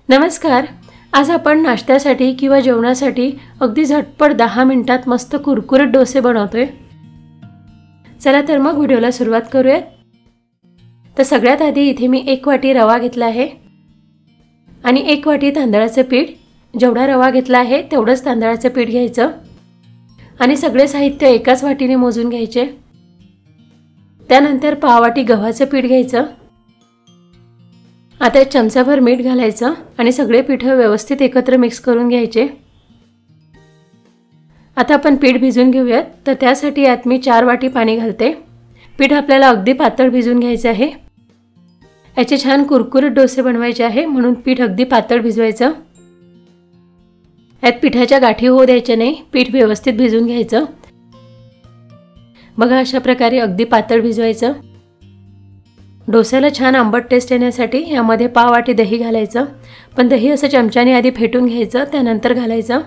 नमस्कार। आज आपण नाश्त्यासाठी किंवा जेवणासाठी अगदी झटपट 10 मिनिटात मस्त कुरकुरीत डोसे बनवतोय। चला तर मग व्हिडिओला सुरुवात करूया। तर सगळ्यात आधी इथे मी 1 वाटी रवा घेतला आहे आणि 1 वाटी तांदळाचे पीठ। जेवढा रवा घेतला आहे तेवढंच तांदळाचे पीठ घ्यायचं आणि सगळे साहित्य एकाच वाटीने मोजून घ्यायचे। त्यानंतर पाव वाटी गव्हाचे पीठ घ्यायचं। आता 1 चमचाभर मीठ घालायचं आणि सगळे पीठ व्यवस्थित एकत्र मिक्स करून घ्यायचे। आता आपण पीठ भिजवून घेऊयात। तर त्यासाठी यात मी 4 वाटी पाणी घालते। पीठ आपल्याला अगदी पातळ भिजवून घ्यायचे आहे। याचे छान कुरकुरीत डोसे बनवायचे आहे म्हणून पीठ अगदी पातळ भिजवायचं। यात पिठाच्या गाठी होऊ द्यायच्या नाही, पीठ व्यवस्थित भिजवून घ्यायचं। बघा अशा प्रकारे अगदी पातळ भिजवायचं। डोस्याला छान आंबट टेस्ट येण्यासाठी यामध्ये पाव वाटी दही घालायचं, पण दही असं चमच्याने आधी फेटून घ्यायचं, त्यानंतर घालायचं।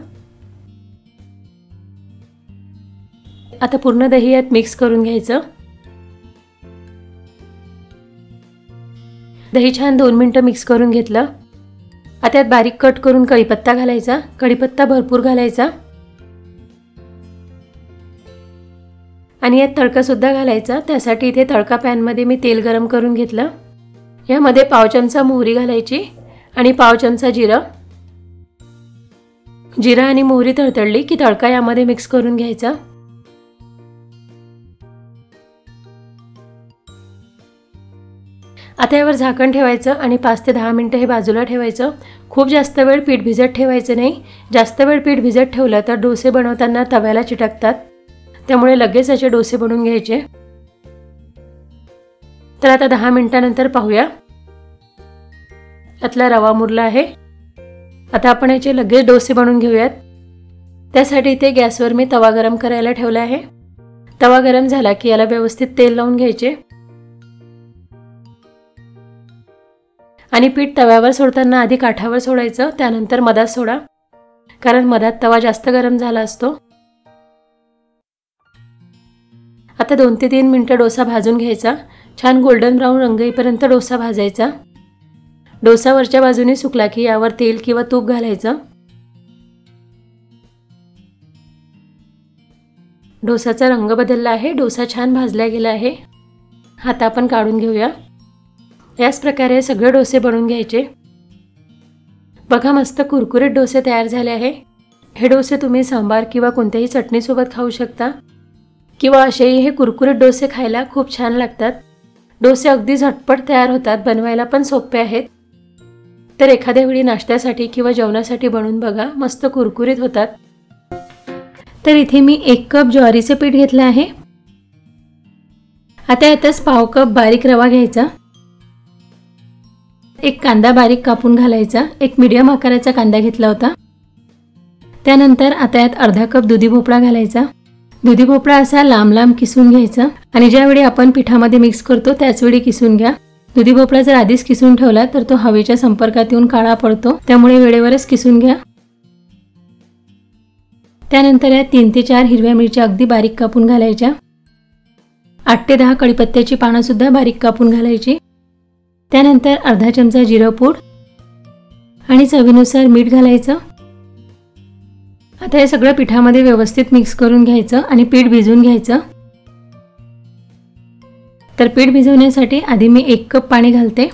आता पूर्ण दही यात मिक्स करून घ्यायचं। दही छान 2 मिनिटं मिक्स करून घेतलं। आता यात बारीक कट करून कढीपत्ता घालायचा, कढीपत्ता भरपूर घालायचा आणि यात तडका सुद्धा घालायचा। त्यासाठी इथे तडका पॅन मध्ये मी तेल गरम करून घेतलं। यामध्ये पाव चमचा मोहरी घालायची आणि पाव चमचा जिरा। जिरा आणि मोहरी तडतडली की तडका यामध्ये मिक्स करून घ्यायचा। आता यावर झाकण ठेवायचं आणि 5 ते 10 मिनिटं हे बाजूला ठेवायचं। खूप जास्त वेळ पीठ भिजत ठेवायचं नाही। जास्त वेळ पीठ भिजत ठेवलं तर डोसे बनवताना तव्याला चिटकतात, त्यामुळे लगेच याचे डोसे बनवून घ्यायचे। तर आता 10 मिनिटांनंतर पाहूया, यातला रवा मुरला आहे। आता आपण याचे लगेच डोसे बनवून घेऊयात। त्यासाठी इथे गॅसवर मी तवा गरम करायला ठेवला आहे। तवा गरम झाला की याला व्यवस्थित तेल लावून घ्यायचे आणि पीठ तव्यावर सोडताना आधी काठावर सोडायचं, त्यानंतर मधात सोडा, कारण मधात तवा जास्त गरम झाला असतो। आता 2 ते 3 मिनिटं डोसा भाजून घ्यायचा। छान गोल्डन ब्राऊन रंग येईपर्यंत डोसा भाजायचा। डोसा वरच्या बाजूने सुकला की यावर तेल किंवा तूप घालायचं। डोसाचा रंग बदलला आहे, डोसा छान भाजला गेला आहे। आता आपण काढून घेऊया। याच प्रकारे सगळे डोसे बनवून घ्यायचे। बघा मस्त कुरकुरीत डोसे तयार झाले आहे। हे डोसे तुम्ही सांबार किंवा कोणत्याही चटणी सोबत खाऊ शकता किंवा असेही हे कुरकुरीत डोसे खायला खूप छान लागतात। डोसे अगदी झटपट तयार होतात, बनवायला पण सोपे आहेत। तर एखाद्या वेळी नाश्त्यासाठी किंवा जेवणासाठी बनवून बघा, मस्त कुरकुरीत होतात। तर इथे मी 1 कप ज्वारीचे पीठ घेतले आहे। आता यातच पाव कप बारीक रवा घ्यायचा। 1 कांदा बारीक कापून घालायचा, 1 मीडियम आकाराचा कांदा घेतला होता। त्यानंतर आता यात अर्धा कप दुधी भोपळा घालायचा। दुधी भोपळा असा लांब लांब किसून घ्यायचा आणि ज्यावेळी आपण पिठामध्ये मिक्स करतो त्याच वेळी किसून घ्या। दुधी भोपळा जर आधीच किसून ठेवला तर तो हवेच्या संपर्कात येऊन काळा पडतो, त्यामुळे वेळेवरच किसून घ्या। त्यानंतर यात 3 ते 4 हिरव्या मिरच्या अगदी बारीक कापून घालायच्या। 8 ते 10 कढीपत्त्याची पानं सुद्धा बारीक कापून घालायची। त्यानंतर अर्धा चमचा जिरा पूड आणि चवीनुसार मीठ घालायचं। आता हे सगळं पिठामध्ये व्यवस्थित मिक्स करून घ्यायचं आणि पीठ भिजवून घ्यायचं। तर पीठ भिजवण्यासाठी आधी मी 1 कप पाणी घालते।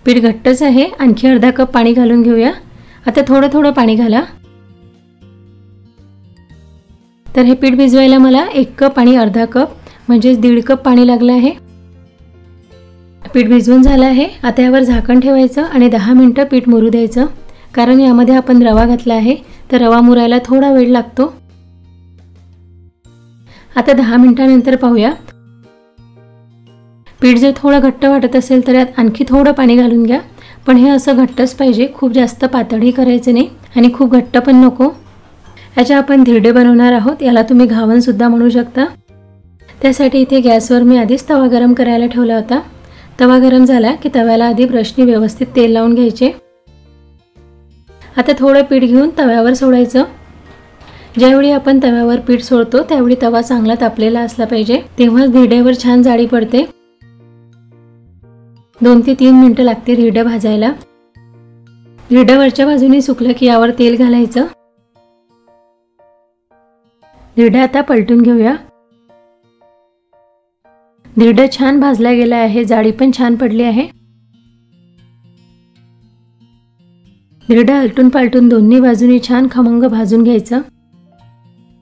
पीठ घट्टच आहे, आणखी अर्धा कप पाणी घालून घेऊया। आता थोडं थोडं पाणी घाला। तर हे पीठ भिजवायला मला 1 कप आणि अर्धा कप म्हणजे 1.5 कप पाणी लागलं आहे। पीठ भिजवून झालं आहे। आता यावर झाकण ठेवायचं आणि 10 मिनिटं पीठ मुरू द्यायचं, कारण यामध्ये आपण रवा घातला आहे तर रवा मुरायला थोडा वेळ लागतो। आता 10 मिनिटांनंतर पाहूया। पीठ जर थोडं घट्ट वाटत असेल तर यात आणखी थोडं पाणी घालून घ्या, पण हे असं घट्टच पाहिजे, खूप जास्त पातळही करायचं नाही आणि खूप घट्ट पण नको। याच्या आपण धिरडे बनवणार आहोत, याला तुम्ही घावन सुद्धा म्हणू शकता। त्यासाठी इथे गॅसवर मी आधीच तवा गरम करायला ठेवला होता। तवा गरम झाला की तव्याला आधी ब्रशने व्यवस्थित तेल लावून घ्यायचे। आता थोडं पीठ घेऊन तव्यावर सोडायचं। ज्यावेळी आपण तव्यावर पीठ सोडतो त्यावेळी तवा चांगला तापलेला असला पाहिजे, तेव्हाच धिरड्यावर छान जाळी पडते। 2 ते 3 मिनिटं लागते धिरडं भाजायला। धिरडं वरच्या बाजूने सुकलं की यावर तेल घालायचं। धिरडं आता पलटून घेऊया। धिरडं छान भाजला गेला आहे, जाळी पण छान पडली आहे। धिरडं आलटून पालटून दोन्ही बाजूनी छान खमंग भाजून घ्यायचं।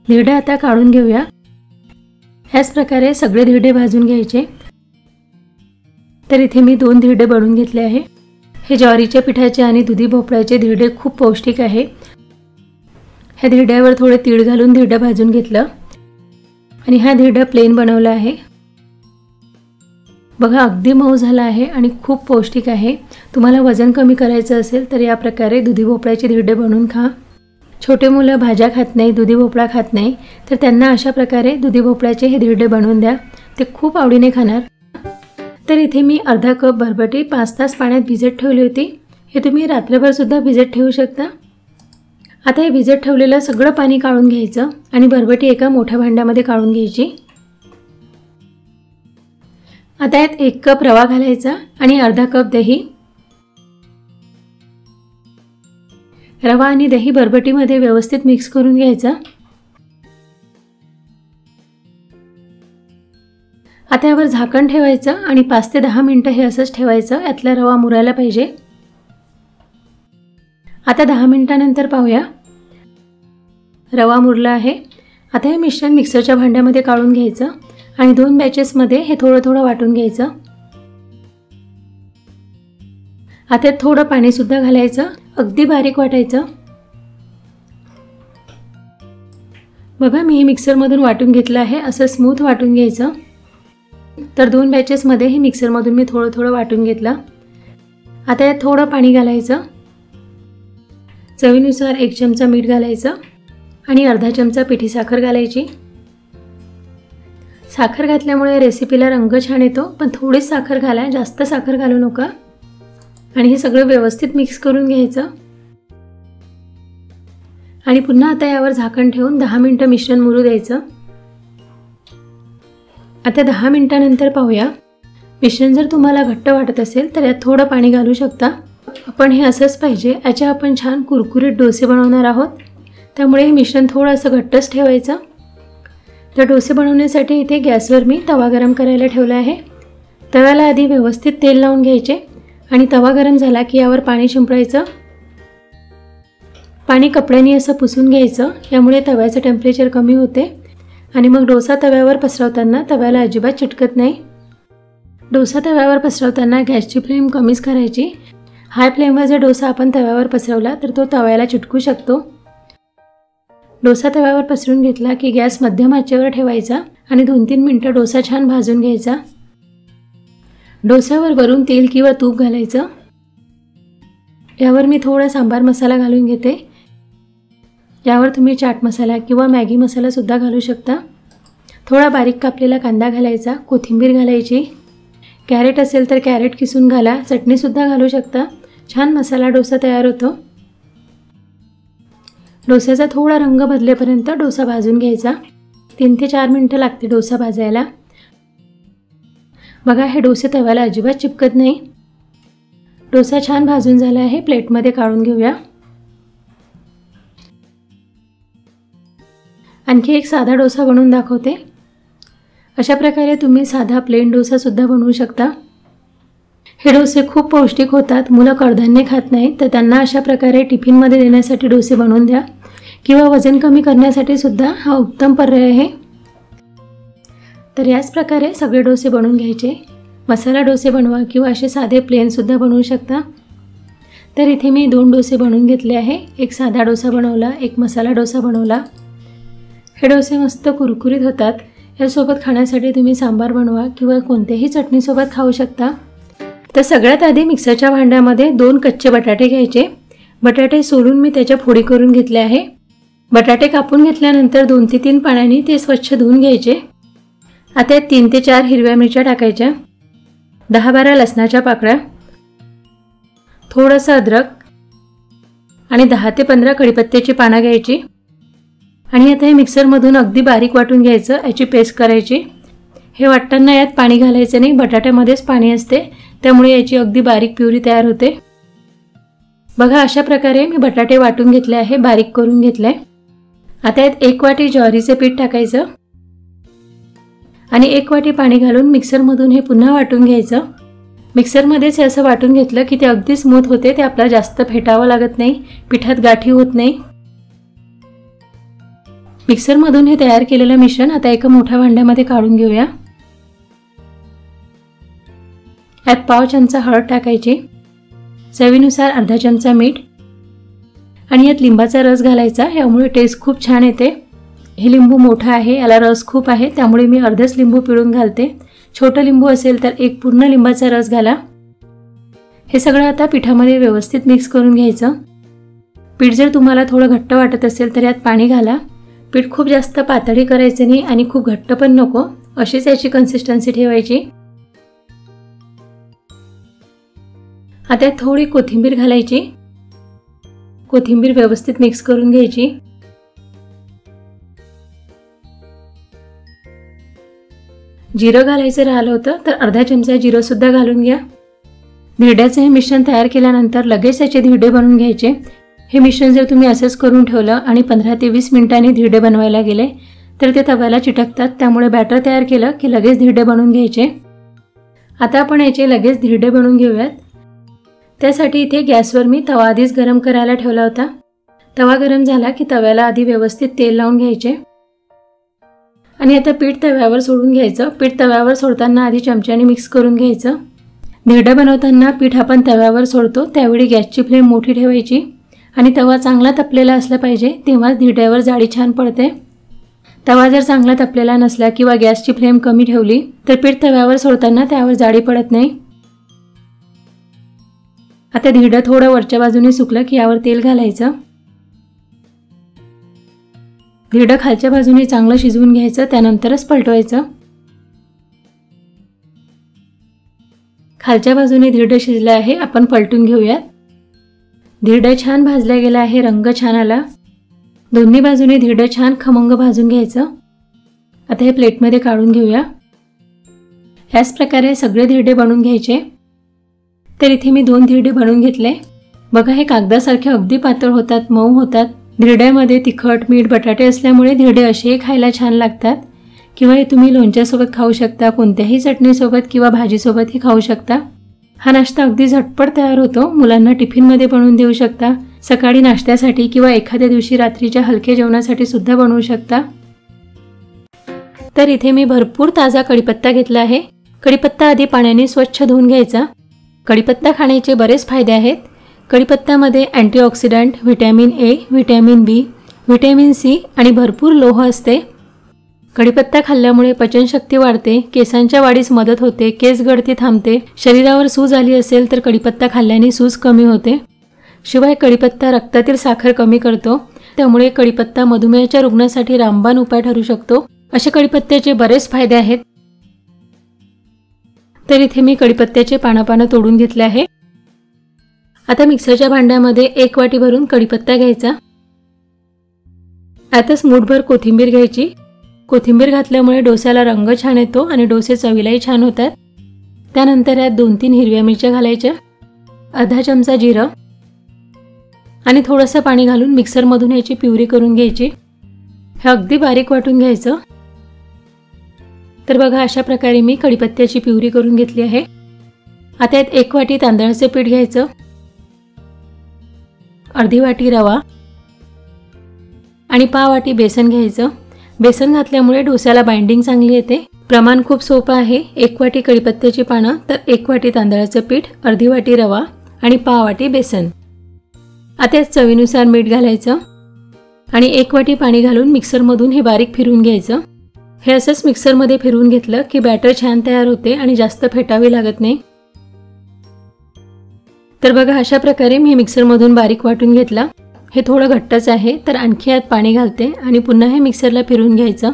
धिरडं आता काढून घेऊया। याच प्रकारे सगळे धिरडे भाजून घ्यायचे। तर इथे मी 2 धिरडे बनवून घेतले आहे। हे ज्वारीच्या पिठाचे आणि दुधी भोपळ्याचे धिरडे खूप पौष्टिक आहे। ह्या धिरड्यावर थोडे तीळ घालून धिरडं भाजून घेतलं आणि हा धिरडा प्लेन बनवला आहे। बघा अगदी मऊ झाला आहे आणि खूप पौष्टिक आहे। तुम्हाला वजन कमी करायचं असेल तर या प्रकारे दुधी भोपळ्याचे धिरडे बनवून खा। छोटे मुलं भाज्या खात नाही, दुधी भोपळा खात नाही, तर त्यांना अशा प्रकारे दुधी भोपळ्याचे हे धिरडे बनवून द्या, ते खूप आवडीने खाणार। तर इथे मी अर्धा कप बरबटी 5 तास पाण्यात भिजत ठेवली होती। हे तुम्ही रात्रभर सुद्धा भिजत ठेवू शकता। आता हे भिजत ठेवलेलं सगळं पाणी काढून घ्यायचं आणि बरबटी एका मोठ्या भांड्यामध्ये काढून घ्यायची। आता यात 1 कप रवा घालायचा आणि अर्धा कप दही। रवा आणि दही बरबटीमध्ये व्यवस्थित मिक्स करून घ्यायचा। आता यावर झाकण ठेवायचं आणि 5 ते 10 मिनिटं हे असंच ठेवायचं, यातला रवा मुरायला पाहिजे। आता 10 मिनिटांनंतर पाहूया, रवा मुरला आहे। आता हे मिश्रण मिक्सरच्या भांड्यामध्ये काढून घ्यायचं आणि 2 बॅचेसमध्ये हे थोडं थोडं वाटून घ्यायचं। आता थोडं पाणी सुद्धा घालायचं, अगदी बारीक वाटायचं। बघा मी हे मिक्सरमधून वाटून घेतलं आहे, असं स्मूथ वाटून घ्यायचं। तर 2 बॅचेसमध्ये हे मिक्सरमधून मी थोडं थोडं वाटून घेतलं। आता यात थोडं पाणी घालायचं, चवीनुसार 1 चमचा मीठ घालायचं आणि अर्धा चमचा पिठी साखर घालायची। साखर घातल्यामुळे रेसिपीला रंग छान येतो, पण थोडीच साखर घाला, जास्त साखर घालू नका। आणि हे सगळं व्यवस्थित मिक्स करून घ्यायचं आणि पुन्हा आता यावर झाकण ठेवून 10 मिनिटं मिश्रण मुरू द्यायचं। आता 10 मिनिटांनंतर पाहूया, मिश्रण जर तुम्हाला घट्ट वाटत असेल तर यात थोडं पाणी घालू शकता। आपण हे असंच पाहिजे, याचे आपण छान कुरकुरीत डोसे बनवणार आहोत, त्यामुळे हे मिश्रण थोडंसं घट्टच ठेवायचं। तर डोसे बनवण्यासाठी इथे गॅसवर मी तवा गरम करायला ठेवला आहे। तव्याला आधी व्यवस्थित तेल लावून घ्यायचे आणि तवा गरम झाला की यावर पाणी शिंपडायचं। पाणी कपड्याने असं पुसून घ्यायचं, यामुळे तव्याचं टेम्परेचर कमी होते आणि मग डोसा तव्यावर पसरवताना तव्याला अजिबात चिटकत नाही। डोसा तव्यावर पसरवताना गॅसची फ्लेम कमीच करायची। हाय फ्लेमवर जर डोसा आपण तव्यावर पसरवला तर तो तव्याला चिटकू शकतो। डोसा तव्यावर पसरून घेतला की गॅस मध्यम आचेवर ठेवायचा आणि 2-3 मिनिटं डोसा छान भाजून घ्यायचा। डोस्यावर वरून तेल किंवा तूप घालायचं। यावर मी थोडा सांबार मसाला घालून घेते। यावर तुम्ही चाट मसाला किंवा मॅगी मसाला सुद्धा घालू शकता। थोडा बारीक कापलेला कांदा घालायचा, कोथिंबीर घालायची, कॅरेट असेल तर कॅरेट किसून घाला, चटणी सुद्धा घालू शकता। छान मसाला डोसा तयार होतो। डोस्याचा थोडा रंग बदलेपर्यंत डोसा भाजून घ्यायचा। 3 ते 4 मिनिटं लागते डोसा भाजायला। बघा हे डोसे तव्याला अजिबात चिपकत नाही। डोसा छान भाजून झाला आहे, प्लेटमध्ये काढून घेऊया। आणखी एक साधा डोसा बनवून दाखवते। अशा प्रकारे तुम्ही साधा प्लेन डोसा सुद्धा बनवू शकता। हे डोसे खूप पौष्टिक होतात। मुलं कडधान्य खात नाहीत तर त्यांना अशा प्रकारे टिफिनमध्ये देण्यासाठी डोसे बनवून द्या किंवा वजन कमी करण्यासाठी सुद्धा हा उत्तम पर्याय आहे। तर याच प्रकारे सगळे डोसे बनवून घ्यायचे। मसाला डोसे बनवा किंवा असे साधे प्लेन सुद्धा बनवू शकता। तर इथे मी 2 डोसे बनवून घेतले आहे। एक साधा डोसा बनवला, एक मसाला डोसा बनवला। हे डोसे मस्त कुरकुरीत होतात। यासोबत खाण्यासाठी तुम्ही सांबार बनवा किंवा कोणत्याही चटणीसोबत खाऊ शकता। तर सगळ्यात आधी मिक्सरच्या भांड्यामध्ये 2 कच्चे बटाटे घ्यायचे। बटाटे सोलून मी त्याच्या फोडी करून घेतले आहे। बटाटे कापून घेतल्यानंतर 2 ते 3 पाण्याने ते स्वच्छ धुवून घ्यायचे। आता 3 ते 4 हिरव्या मिरच्या टाकायच्या, 10-12 लसणाच्या पाकळ्या, थोडंसं अद्रक आणि 10 ते 15 कढीपत्त्याची पानं घ्यायची आणि आता हे मिक्सरमधून अगदी बारीक वाटून घ्यायचं, याची पेस्ट करायची। हे वाटताना यात पाणी घालायचं नाही, बटाट्यामध्येच पाणी असते, त्यामुळे याची अगदी बारीक प्युरी तयार होते। बघा अशा प्रकारे मी बटाटे वाटून घेतले आहे, बारीक करून घेतले। आता यात 1 वाटी ज्वारीचे पीठ टाकायचं आणि 1 वाटी पाणी घालून मिक्सरमधून हे पुन्हा वाटून घ्यायचं। मिक्सरमध्येच हे असं वाटून घेतलं की ते अगदी स्मूथ होते, ते आपल्याला जास्त फेटावं लागत नाही, पिठात गाठी होत नाही। मिक्सरमधून हे तयार केलेलं मिश्रण आता एका मोठ्या भांड्यामध्ये काढून घेऊया। यात पाव चमचा हळद टाकायची, चवीनुसार अर्धा चमचा मीठ आणि यात लिंबाचा रस घालायचा, यामुळे टेस्ट खूप छान येते। हे लिंबू मोठा आहे, याला रस खूप आहे, त्यामुळे मी अर्धच लिंबू पिळून घालते। छोटा लिंबू असेल तर 1 पूर्ण लिंबाचा रस घाला। हे सगळं आता पिठामध्ये व्यवस्थित मिक्स करून घ्यायचं। पीठ जर तुम्हाला थोडं घट्ट वाटत असेल तर यात पाणी घाला। पीठ खूप जास्त पातळी करायचं नाही आणि खूप घट्ट पण नको, अशीच याची कन्सिस्टन्सी ठेवायची। आता थोडी कोथिंबीर घालायची, कोथिंबीर व्यवस्थित मिक्स करून घ्यायची। जिरं घालायचं राहिलं होतं तर अर्धा चमचा जिरं सुद्धा घालून घ्या। धिरड्याचं हे मिश्रण तयार केल्यानंतर लगेच याचे धिरडे बनवून घ्यायचे। हे मिश्रण जर तुम्ही असंच करून ठेवलं आणि 15 ते 20 मिनिटांनी धिरडे बनवायला गेले तर ते तव्याला चिटकतात, त्यामुळे बॅटर तयार केलं की लगेच धिरडे बनवून घ्यायचे। आता आपण याचे लगेच धिरडे बनवून घेऊयात। त्यासाठी इथे गॅसवर मी तवा आधीच गरम करायला ठेवला होता। तवा गरम झाला की तव्याला आधी व्यवस्थित तेल लावून घ्यायचे आणि आता पीठ तव्यावर सोडून घ्यायचं। पीठ तव्यावर सोडताना आधी चमच्याने मिक्स करून घ्यायचं। धिरडे बनवताना पीठ आपण तव्यावर सोडतो त्यावेळी गॅसची फ्लेम मोठी ठेवायची आणि तवा चांगला तपलेला असला पाहिजे, तेव्हाच धिरड्यावर जाळी छान पडते। तवा जर चांगला तपलेला नसला किंवा गॅसची फ्लेम कमी ठेवली तर पीठ तव्यावर सोडताना त्यावर जाळी पडत नाही। आता धिरडं थोडं वरच्या बाजूने सुकलं की यावर तेल घालायचं। धिरडं खालच्या बाजूने चांगलं शिजवून घ्यायचं, त्यानंतरच पलटवायचं। खालच्या बाजूने धिरडं शिजलं आहे, आपण पलटून घेऊयात। धिरडं छान भाजलं गेलं आहे, रंग छान आला। दोन्ही बाजूने धिरडं छान खमंग भाजून घ्यायचं। आता हे प्लेटमध्ये काढून घेऊया। याच प्रकारे सगळे धिरडे बनवून घ्यायचे। तर इथे मी 2 धिरडे बनवून घेतले। बघा हे कागदासारखे अगदी पातळ होतात, मऊ होतात। धिरड्यामध्ये तिखट, मीठ, बटाटे असल्यामुळे धिरडे असेही खायला छान लागतात किंवा हे तुम्ही लोणच्यासोबत खाऊ शकता, कोणत्याही चटणीसोबत किंवा भाजीसोबतही खाऊ शकता। हा नाश्ता अगदी झटपट तयार होतो, मुलांना टिफिनमध्ये बनवून देऊ शकता, सकाळी नाश्त्यासाठी किंवा एखाद्या दिवशी रात्रीच्या हलक्या जेवणासाठी सुद्धा बनवू शकता। तर इथे मी भरपूर ताजा कढीपत्ता घेतला आहे। कढीपत्ता आधी पाण्याने स्वच्छ धुवून घ्यायचा। कढीपत्ता खाण्याचे बरेच फायदे आहेत। कढीपत्त्यामध्ये antioxidant, vitamin A, vitamin B, vitamin C आणि भरपूर लोह असते। कढीपत्ता खाल्ल्यामुळे पचनशक्ती वाढते, केसांच्या वाढीस मदत होते, केस गळती थांबते, शरीरावर सूज आली असेल तर कढीपत्ता खाल्ल्याने सूज कमी होते। शिवाय कढीपत्ता रक्तातील साखर कमी करतो, त्यामुळे कढीपत्ता मधुमेहाच्या रुग्णांसाठी रामबाण उपाय ठरू शकतो। अशा कढीपत्त्याचे बरेच फायदे आहेत। तर इथे मी कढीपत्त्याचे पानं तोडून घेतले आहे। आता मिक्सरच्या भांड्यामध्ये 1 वाटी भरून कढीपत्ता घ्यायचा। आताच मूठभर कोथिंबीर घ्यायची। कोथिंबीर घातल्यामुळे डोस्याला रंग छान येतो आणि डोसे चवीलाही छान होतात। त्यानंतर यात 2-3 हिरव्या मिरच्या घालायच्या, अर्धा चमचा जिरं आणि थोडंसं पाणी घालून मिक्सरमधून याची प्युरी करून घ्यायची। हे अगदी बारीक वाटून घ्यायचं। तर बघा अशा प्रकारे मी कढीपत्त्याची प्युरी करून घेतली आहे। आता यात 1 वाटी तांदळाचे पीठ घ्यायचं, अर्धी वाटी रवा आणि पाव वाटी बेसन घ्यायचं। बेसन घातल्यामुळे डोस्याला बाइंडिंग चांगली येते। प्रमाण खूप सोपं आहे। 1 वाटी कढीपत्त्याची पानं तर 1 वाटी तांदळाचं पीठ, अर्धी वाटी रवा आणि पाव वाटी बेसन। आता यात चवीनुसार मीठ घालायचं आणि 1 वाटी पाणी घालून मिक्सरमधून हे बारीक फिरवून घ्यायचं। हे असंच मिक्सरमध्ये फिरवून घेतलं की बॅटर छान तयार होते आणि जास्त फेटावे लागत नाही। तर बघा अशा प्रकारे मी मिक्सरमधून बारीक वाटून घेतला। हे थोडं घट्टच आहे तर आणखी यात पाणी घालते आणि पुन्हा हे मिक्सरला फिरवून घ्यायचं,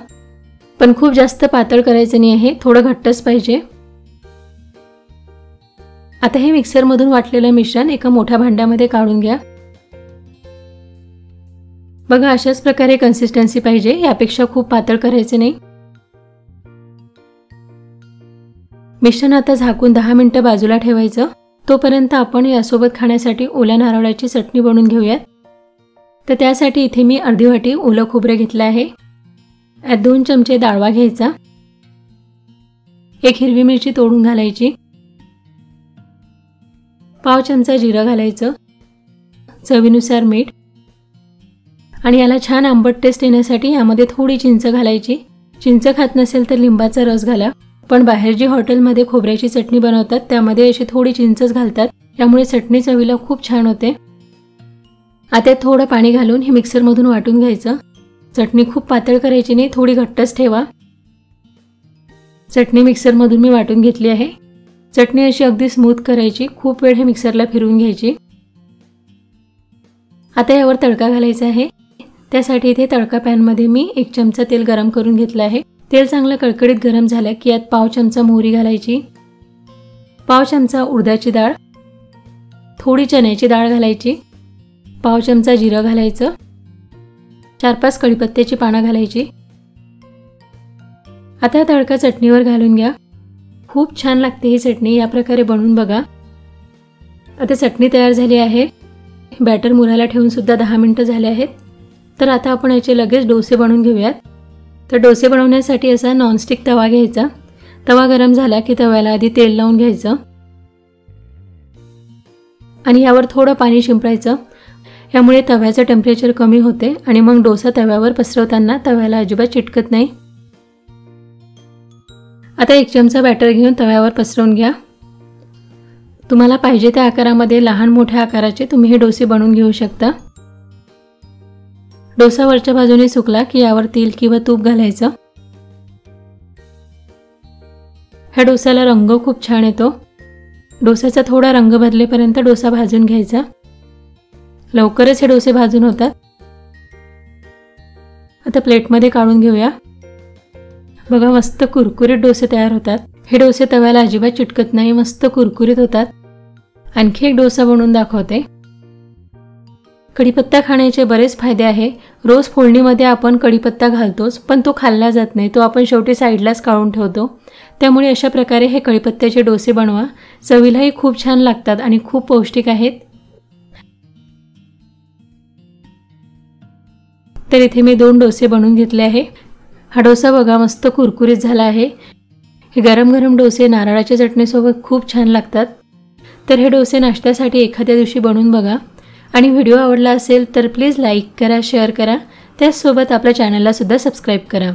पण खूप जास्त पातळ करायचं नाही आहे, थोडं घट्टच पाहिजे। आता हे मिक्सरमधून वाटलेलं मिश्रण एका मोठ्या भांड्यामध्ये काढून घ्या। बघा अशाच प्रकारे कन्सिस्टन्सी पाहिजे, यापेक्षा खूप पातळ करायचं नाही। मिश्रण आता झाकून 10 मिनिटं बाजूला ठेवायचं। तोपर्यंत आपण यासोबत खाण्यासाठी ओल्या नारळाची चटणी बनवून घेऊयात। तर त्यासाठी इथे मी अर्धी वाटी ओलं खोबरं घेतलं आहे। यात 2 चमचे डाळवा घ्यायचा, 1 हिरवी मिरची तोडून घालायची, पाव चमचा जिरं घालायचं, चवीनुसार मीठ आणि याला छान आंबट टेस्ट येण्यासाठी यामध्ये थोडी चिंच घालायची। चिंच खात नसेल तर लिंबाचा रस घाला, पण बाहेर जी हॉटेलमध्ये खोबऱ्याची चटणी बनवतात त्यामध्ये अशी थोडी चिंचच घालतात, त्यामुळे चटणी चवीला खूप छान होते। आता थोडं पाणी घालून हे मिक्सरमधून वाटून घ्यायचं। चटणी खूप पातळ करायची नाही, थोडी घट्टच ठेवा। चटणी मिक्सरमधून मी वाटून घेतली आहे। चटणी अशी अगदी स्मूथ करायची, खूप वेळ हे मिक्सरला फिरवून घ्यायची। आता यावर तडका घालायचा आहे। त्यासाठी इथे तडका पॅनमध्ये मी 1 चमचा तेल गरम करून घेतलं आहे। तेल चांगलं कडकडीत गरम झालं की यात पाव चमचा मोहरी घालायची, पाव चमचा उडदाची डाळ, थोडी चण्याची डाळ घालायची, पाव चमचा जिरं घालायचं, 4-5 कढीपत्त्याची पानं घालायची। आता तडका चटणीवर घालून घ्या। खूप छान लागते ही चटणी, या प्रकारे बनवून बघा। आता चटणी तयार झाली आहे। बॅटर मुरायला ठेवून सुद्धा 10 मिनिटं झाले आहेत। तर आता आपण याचे लगेच डोसे बनवून घेऊयात। तर डोसे बनवण्यासाठी असा नॉनस्टिक तवा घ्यायचा। तवा गरम झाला की तव्याला आधी तेल लावून घ्यायचं आणि यावर थोडं पाणी शिंपडायचं। यामुळे तव्याचं टेम्परेचर कमी होते आणि मग डोसा तव्यावर पसरवताना तव्याला अजिबात चिटकत नाही। आता 1 चमचा बॅटर घेऊन तव्यावर पसरवून घ्या। तुम्हाला पाहिजे त्या आकारामध्ये लहान मोठ्या आकाराचे तुम्ही हे डोसे बनवून घेऊ शकता। डोसा वरच्या बाजूने सुकला की यावर तेल किंवा तूप घालायचं। ह्या डोसाला रंग खूप छान येतो। डोसाचा थोडा रंग बदलेपर्यंत डोसा भाजून घ्यायचा। लवकरच हे डोसे भाजून होतात। आता प्लेटमध्ये काढून घेऊया। बघा मस्त कुरकुरीत डोसे तयार होतात। हे डोसे तव्याला अजिबात चिटकत नाही, मस्त कुरकुरीत होतात। आणखी एक डोसा बनवून दाखवते। कढीपत्ता खाण्याचे बरेच फायदे आहे। रोज फोडणीमध्ये आपण कढीपत्ता घालतोच, पण तो खाल्ला जात नाही, तो आपण शेवटी साईडलाच काढून ठेवतो। त्यामुळे अशा प्रकारे हे कढीपत्त्याचे डोसे बनवा। चवीलाही खूप छान लागतात आणि खूप पौष्टिक आहेत। तर इथे मी 2 डोसे बनवून घेतले आहे। हा डोसा बघा मस्त कुरकुरीत झाला आहे। हे गरम गरम डोसे नारळाच्या चटणीसोबत खूप छान लागतात। तर हे डोसे नाश्त्यासाठी एखाद्या दिवशी बनवून बघा आणि व्हिडिओ आवडला असेल तर प्लीज लाईक करा, शेअर करा, त्याचसोबत आपल्या चॅनलला सुद्धा सबस्क्राईब करा।